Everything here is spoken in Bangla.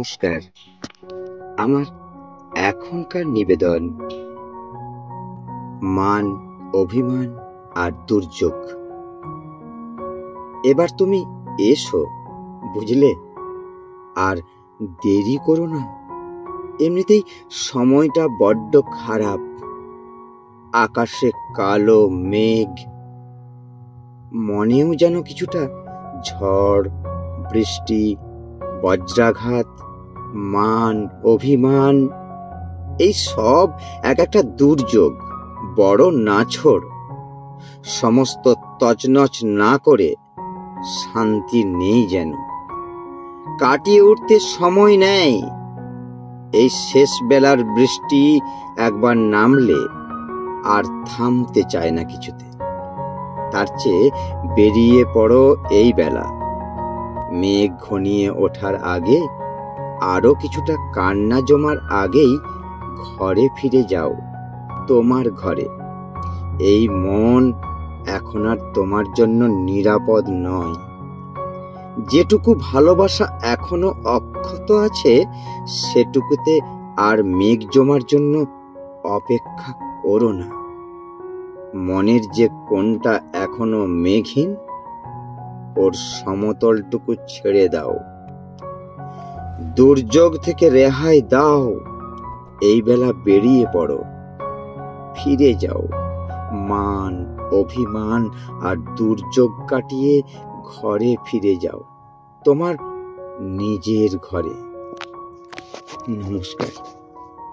নমস্কার। আমার এখনকার নিবেদন মান, অভিমান আর দুর্যোগ। এবার তুমি এসো, বুঝলে? আর দেরি করো না। এমনিতেই সময়টা বড্ড খারাপ। আকাশে কালো মেঘ, মনেও যেন কিছুটা ঝড়, বৃষ্টি, বজ্রাঘাত, মান, অভিমান, এই সব এক একটা দুর্যোগ, বড় নাছোড়। সমস্ত তছনছ না করে শান্তি নেই যেন। কাটিয়ে উঠতে সময় নেই। এই শেষ বেলার বৃষ্টি একবার নামলে আর থামতে চায় না কিছুতে। তার চেয়ে বেরিয়ে পড়ো এই বেলা। মেঘ ঘনিয়ে ওঠার আগে, আরো কিছুটা কান্না জমার আগেই ঘরে ফিরে যাও, তোমার ঘরে। এই মন এখন আর তোমার জন্য নিরাপদ নয়। যেটুকু ভালোবাসা এখনো অক্ষত আছে, সেটুকুতে আর মেঘ জমার জন্য অপেক্ষা করো না। মনের যে কোণটা এখনো মেঘহীন, ওর সমতলটুকু ছেড়ে দাও। দুর্যোগ থেকে রেহাই দাও। এই বেলা বেরিয়ে পড়ো, ফিরে যাও। মান, অভিমান আর দুর্যোগ কাটিয়ে ঘরে ফিরে যাও, তোমার নিজের ঘরে। নমস্কার।